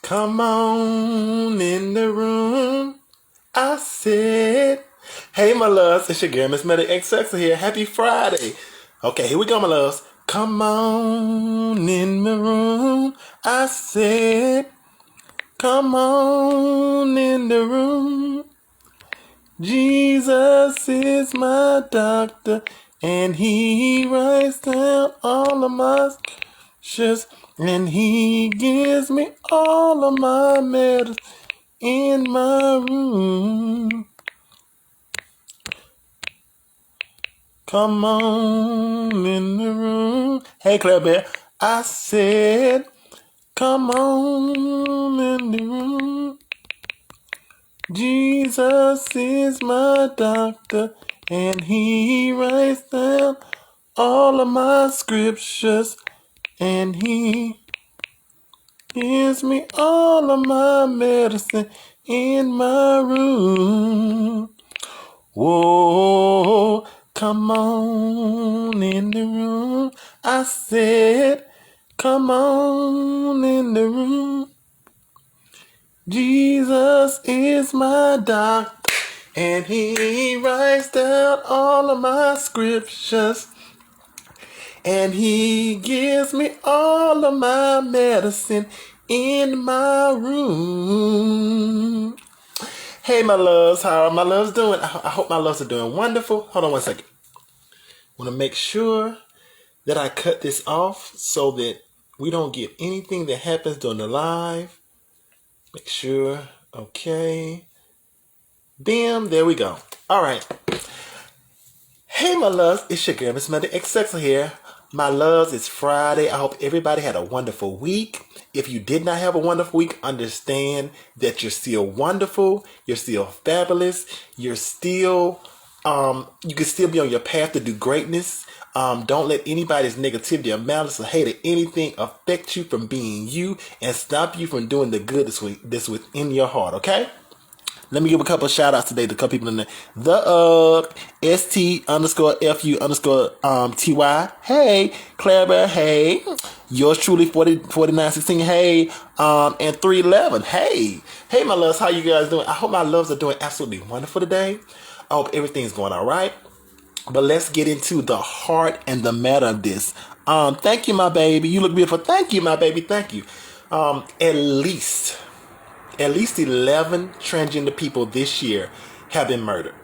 Come on in the room. I said, hey, my loves, it's your girl, Miss Meta XX here. Happy Friday. Okay, here we go, my loves. Come on in the room. I said, come on in the room. Jesus is my doctor, and he writes down all of my scriptures, and he gives me all of my medicine in my room. Come on in the room. Hey, Claire Bear. I said, come on in the room. Jesus is my doctor, and he writes down all of my scriptures, and he gives me all of my medicine in my room. Whoa, come on in the room. I said, come on in the room. Jesus is my doctor, and he writes down all of my scriptures, and he gives me all of my medicine in my room. Hey, my loves, how are my loves doing? I hope my loves are doing wonderful. Hold on one second. I want to make sure that I cut this off so that we don't get anything that happens during the live. Make sure. Okay. Bam. There we go. All right. Hey, my loves. It's your girl, Miss Mother XX here. My loves, it's Friday. I hope everybody had a wonderful week. If you did not have a wonderful week, understand that you're still wonderful. You're still fabulous. You're still, you can still be on your path to do greatness. Don't let anybody's negativity or malice or hate or anything affect you from being you and stop you from doing the good that's within your heart, okay? Let me give a couple of shout outs today to a couple people in there. ST_FU_TY. Hey, Claire Bear. Hey. Yours truly, 4916. Hey. And 311. Hey. Hey, my loves. How you guys doing? I hope my loves are doing absolutely wonderful today. I hope everything's going all right. But let's get into the heart and the matter of this. Thank you, my baby. You look beautiful. Thank you, my baby. Thank you. At least 11 transgender people this year have been murdered.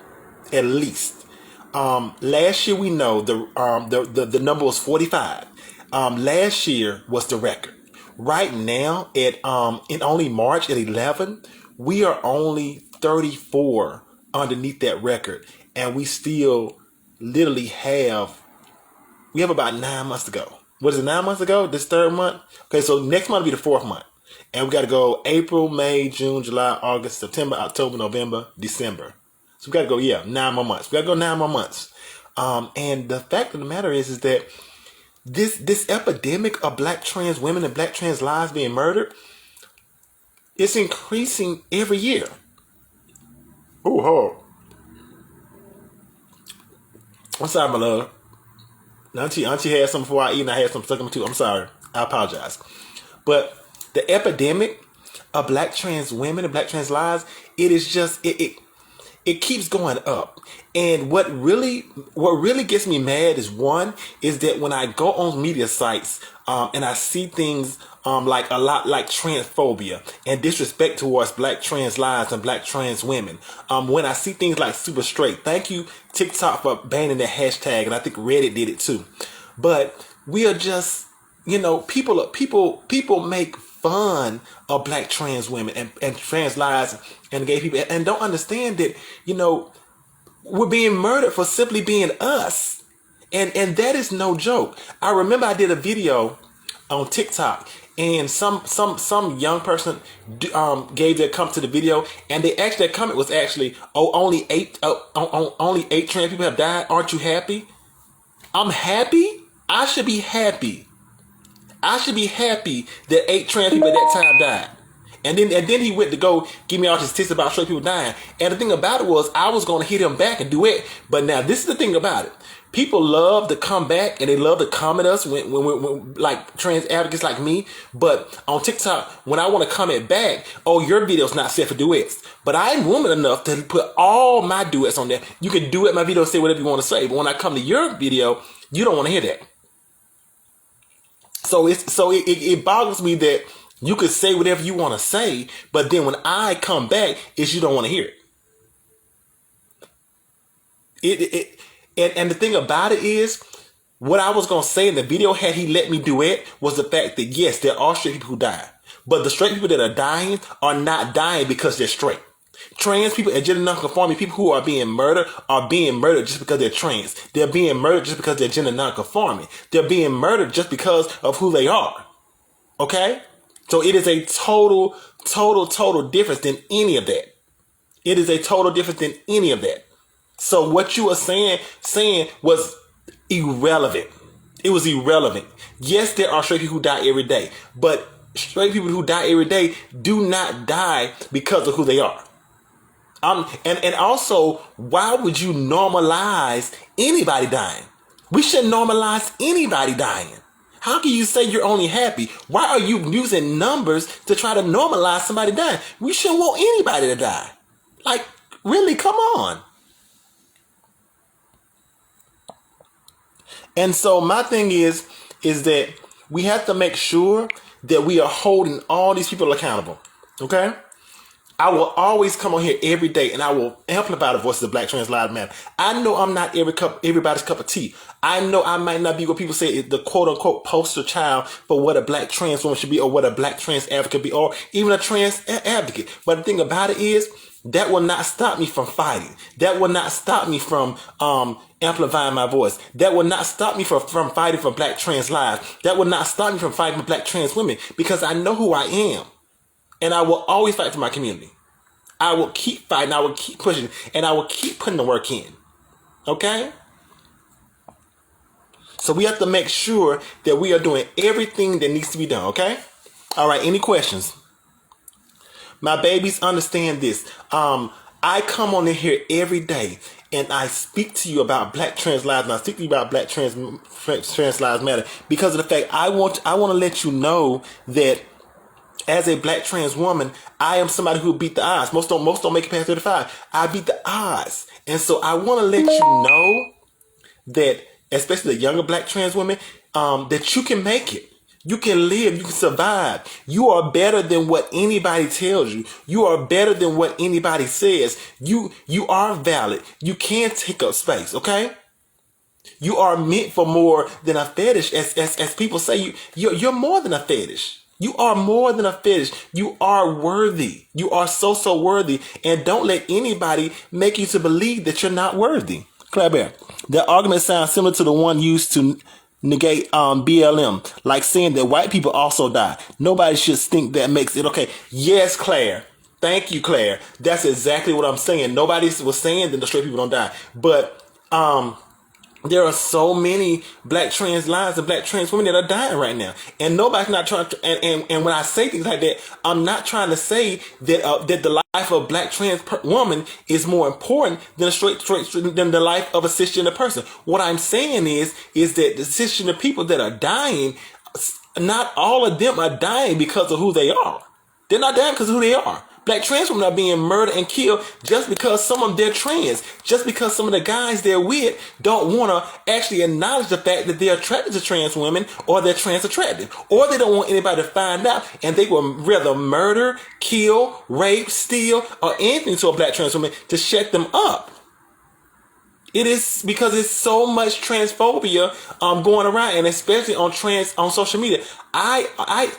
At least. Last year we know the number was 45. Last year was the record. Right now, in only March at 11, we are only 34 underneath that record, and we still literally have about 9 months to go. What is it, 9 months ago? This third month? Okay, so next month will be the fourth month. And we got to go April, May, June, July, August, September, October, November, December. So we got to go, 9 more months. We got to go 9 more months. And the fact of the matter is that this epidemic of black trans women and black trans lives being murdered, it's increasing every year. Oh, I'm sorry, my love. Auntie had some before I eat, and I had some stuck in my tooth. I'm sorry. I apologize. But the epidemic of black trans women and black trans lives, it is just it keeps going up. And what really gets me mad is that when I go on media sites and I see things like a lot like transphobia and disrespect towards black trans lives and black trans women, when I see things like super straight, thank you TikTok for banning that hashtag, and I think Reddit did it too. But we are just, people make fun of black trans women and trans lives and gay people, and don't understand that, we're being murdered for simply being us. And that is no joke. I remember I did a video on TikTok, and some young person gave their comment to the video, and their comment was actually, only eight trans people have died. Aren't you happy? I'm happy. I should be happy. I should be happy that 8 trans people at that time died. And then he went to go give me all his tips about straight people dying. And the thing about it was, I was going to hit him back and do it. But now, this is the thing about it. People love to come back and they love to comment us when like trans advocates like me. But on TikTok, when I want to comment back, oh, your video's not set for duets. But I'm woman enough to put all my duets on there. You can duet my video and say whatever you want to say. But when I come to your video, you don't want to hear that. So it boggles me that you could say whatever you want to say, but then when I come back, you don't want to hear it. And the thing about it is, what I was going to say in the video, had he let me do it, was the fact that yes, there are straight people who die. But the straight people that are dying are not dying because they're straight. Trans people and gender nonconforming people who are being murdered just because they're trans. They're being murdered just because they're gender nonconforming. They're being murdered just because of who they are. Okay? So it is a total difference than any of that. It is a total difference than any of that. So what you were saying was irrelevant. It was irrelevant. Yes, there are straight people who die every day, but straight people who die every day do not die because of who they are. And also, why would you normalize anybody dying? We shouldn't normalize anybody dying. How can you say you're only happy? Why are you using numbers to try to normalize somebody dying? We shouldn't want anybody to die. Like, really, come on. And so my thing is that we have to make sure that we are holding all these people accountable. Okay? I will always come on here every day and I will amplify the voices of Black Trans Lives Matter. I know I'm not everybody's cup of tea. I know I might not be what people say is the quote unquote poster child for what a Black trans woman should be, or what a Black trans advocate be, or even a trans advocate. But the thing about it is, that will not stop me from fighting. That will not stop me from amplifying my voice. That will not stop me from fighting for Black trans lives. That will not stop me from fighting for Black trans women, because I know who I am. And I will always fight for my community. I will keep fighting. I will keep pushing. And I will keep putting the work in. Okay? So we have to make sure that we are doing everything that needs to be done. Okay? All right. Any questions? My babies, understand this. I come on in here every day and I speak to you about Black trans lives, and I speak to you about Black trans lives matter, because of the fact I want to let you know that as a Black trans woman, I am somebody who beat the odds. Most don't make it past 35. I beat the odds. And so I want to let you know that, especially the younger Black trans women, that you can make it. You can live. You can survive. You are better than what anybody tells you. You are better than what anybody says. You are valid. You can take up space, okay? You are meant for more than a fetish. As people say, you're more than a fetish. You are more than a fetish. You are worthy. You are so worthy. And don't let anybody make you to believe that you're not worthy. Claire Bear, the argument sounds similar to the one used to negate BLM, like saying that white people also die. Nobody should think that makes it okay. Yes, Claire. Thank you, Claire. That's exactly what I'm saying. Nobody was saying that the straight people don't die. But there are so many Black trans lives and Black trans women that are dying right now, and nobody's not trying to. And when I say things like that, I'm not trying to say that that the life of a Black trans woman is more important than than the life of a cisgender person. What I'm saying is that the cisgender people that are dying, not all of them are dying because of who they are. They're not dying because of who they are. Black trans women are being murdered and killed just because some of them are trans. Just because some of the guys they're with don't want to actually acknowledge the fact that they're attracted to trans women, or they're trans attractive, or they don't want anybody to find out, and they will rather murder, kill, rape, steal, or anything to a Black trans woman to shut them up. It is because it's so much transphobia going around, and especially on social media. I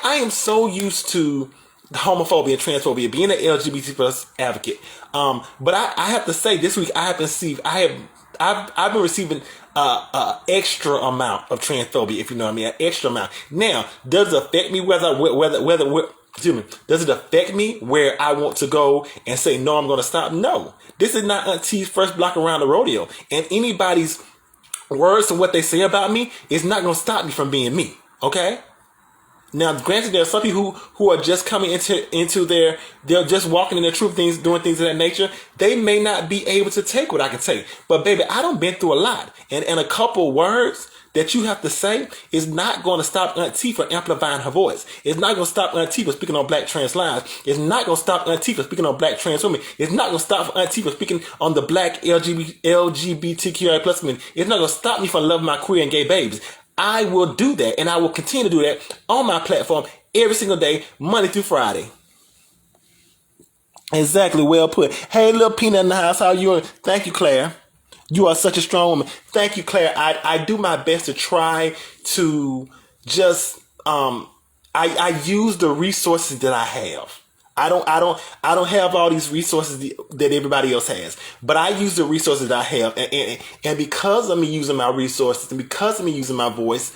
am so used to homophobia and transphobia, being an LGBT plus advocate. But I have to say, this week I've been receiving extra amount of transphobia, if you know what I mean, an extra amount. Now, does it affect me does it affect me where I want to go and say, no, I'm going to stop? No. This is not Auntie's first block around the rodeo. And anybody's words and what they say about me is not going to stop me from being me. Okay? Now, granted, there are some people who are just coming into they're just walking in their truth, things, doing things of that nature. They may not be able to take what I can take. But baby, I done been through a lot. And a couple words that you have to say is not going to stop Aunt T from amplifying her voice. It's not going to stop Aunt T from speaking on Black trans lives. It's not going to stop Aunt T from speaking on Black trans women. It's not going to stop Aunt T from speaking on the Black LGBTQI plus women. It's not going to stop me from loving my queer and gay babies. I will do that, and I will continue to do that on my platform every single day, Monday through Friday. Exactly, well put. Hey, little Peanut in the house, how you doing? Thank you, Claire. You are such a strong woman. Thank you, Claire. I do my best to try to just I use the resources that I have. I don't have all these resources that everybody else has, but I use the resources that I have, and because of me using my resources and because of me using my voice,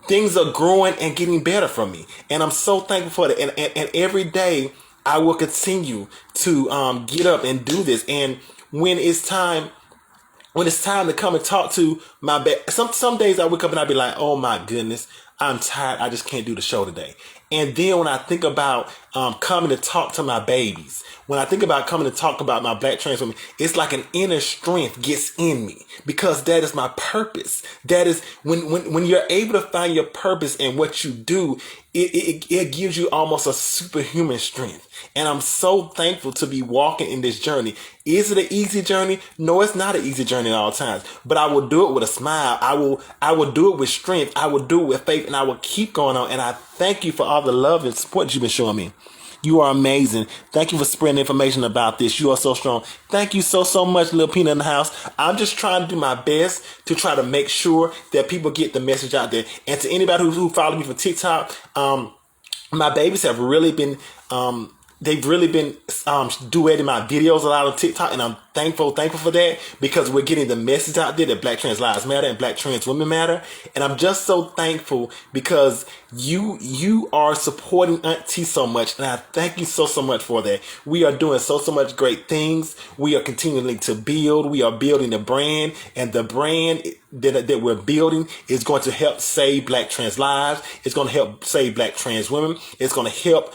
things are growing and getting better for me, and I'm so thankful for that. And every day I will continue to get up and do this. And when it's time to come and talk to my some days I wake up and I be like, oh my goodness, I'm tired. I just can't do the show today. And then when I think about coming to talk to my babies, when I think about coming to talk about my Black trans women, it's like an inner strength gets in me, because that is my purpose. That is when you're able to find your purpose in what you do, it gives you almost a superhuman strength. And I'm so thankful to be walking in this journey. Is it an easy journey? No, it's not an easy journey at all times. But I will do it with a smile. I will do it with strength. I will do it with faith, and I will keep going on. And I thank you for all the love and support you've been showing me. You are amazing. Thank you for spreading information about this. You are so strong. Thank you so much, little Peanut in the house. I'm just trying to do my best to try to make sure that people get the message out there. And to anybody who follows me from TikTok, my babies have really been they've really been duetting my videos a lot on TikTok, and I'm thankful for that, because we're getting the message out there that Black trans lives matter and Black trans women matter. And I'm just so thankful because you are supporting Aunt T so much, and I thank you so much for that. We are doing so much great things. We are continuing to build. We are building a brand, and the brand that we're building is going to help save Black trans lives. It's going to help save Black trans women. It's going to help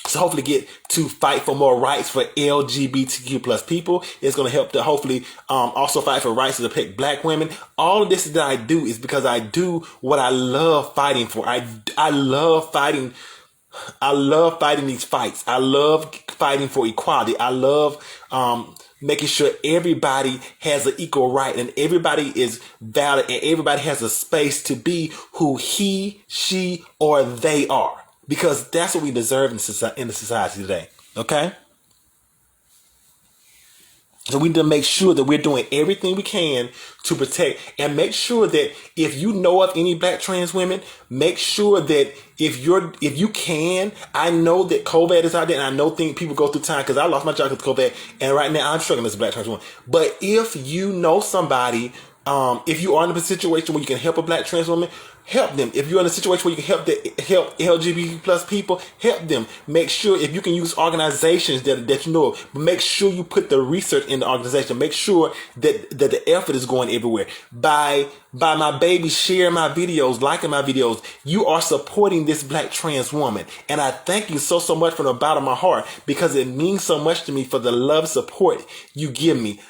so hopefully get to fight for more rights for LGBTQ plus people. It's going to help to hopefully also fight for rights to protect Black women. All of this that I do is because I do what I love fighting for. I love fighting. I love fighting these fights. I love fighting for equality. I love making sure everybody has an equal right, and everybody is valid, and everybody has a space to be who he, she, or they are. Because that's what we deserve in the society today. Okay? So we need to make sure that we're doing everything we can to protect, and make sure that if you know of any Black trans women, make sure that if you can, I know that COVID is out there, and I know people go through time, because I lost my job because of COVID, and right now I'm struggling as a Black trans woman. But if you know somebody, if you are in a situation where you can help a Black trans woman, help them. If you're in a situation where you can help LGBT plus people, help them. Make sure if you can use organizations that you know of, but make sure you put the research in the organization. Make sure that the effort is going everywhere. By my baby sharing my videos, liking my videos, you are supporting this Black trans woman. And I thank you so much from the bottom of my heart, because it means so much to me for the love, support you give me.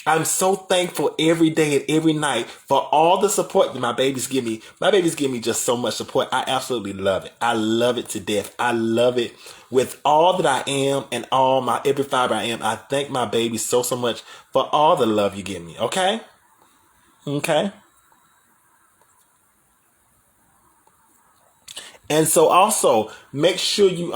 I'm so thankful every day and every night for all the support that my babies give me. My babies give me just so much support. I absolutely love it. I love it to death. I love it with all that I am and every fiber I am. I thank my babies so much for all the love you give me. Okay? Okay? And so also make sure you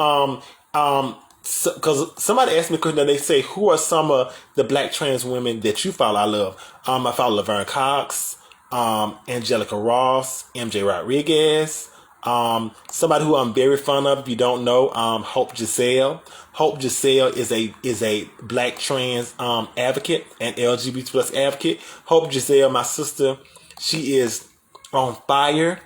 because somebody asked me a question, they say, who are some of the Black trans women that you follow? I love. I follow Laverne Cox, Angelica Ross, MJ Rodriguez, somebody who I'm very fond of, if you don't know, Hope Giselle. Hope Giselle is a Black trans advocate and LGBT plus advocate. Hope Giselle, my sister, she is on fire.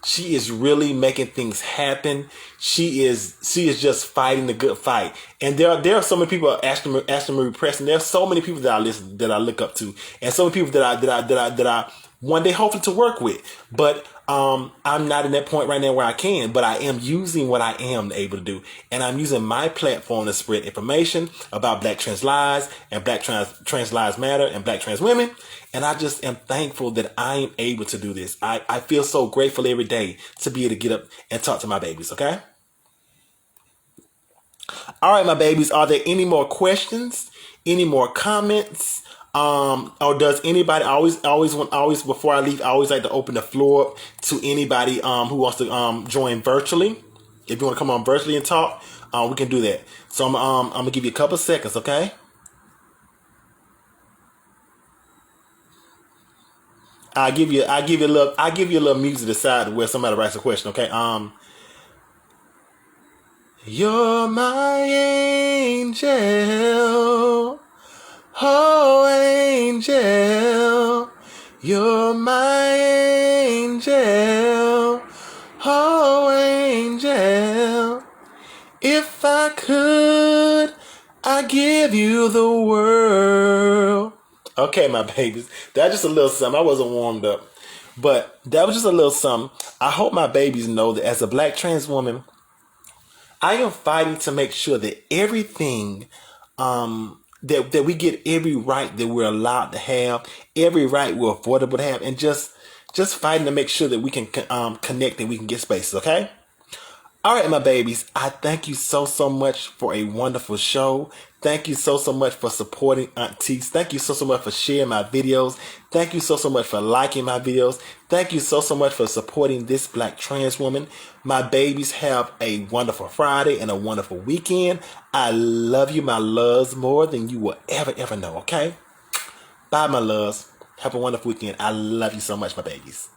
She is really making things happen. She is just fighting the good fight. And there are so many people, Ashton Marie Preston. There are so many people that I look up to, and so many people that one day hopefully to work with. But I'm not in that point right now where I can, but I am using what I am able to do. And I'm using my platform to spread information about Black trans lives and Black trans lives matter and Black trans women. And I just am thankful that I am able to do this. I feel so grateful every day to be able to get up and talk to my babies, okay? All right, my babies, are there any more questions? Any more comments? Or does anybody always before I leave, I always like to open the floor up to anybody who wants to join virtually. If you want to come on virtually and talk, we can do that. So I'm gonna give you a couple seconds, okay? I'll give you a little music to decide where somebody writes a question, okay? You're my angel. Oh, angel, you're my angel. Oh, angel, if I could, I'd give you the world. Okay, my babies, that's just a little something. I wasn't warmed up, but that was just a little something. I hope my babies know that as a Black trans woman, I am fighting to make sure that everything that we get every right that we're allowed to have, every right we're affordable to have, and just fighting to make sure that we can connect and we can get spaces, okay? All right, my babies, I thank you so much for a wonderful show. Thank you so much for supporting Aunties. Thank you so much for sharing my videos. Thank you so much for liking my videos. Thank you so much for supporting this Black trans woman. My babies, have a wonderful Friday and a wonderful weekend. I love you, my loves, more than you will ever know, okay? Bye, my loves. Have a wonderful weekend. I love you so much, my babies.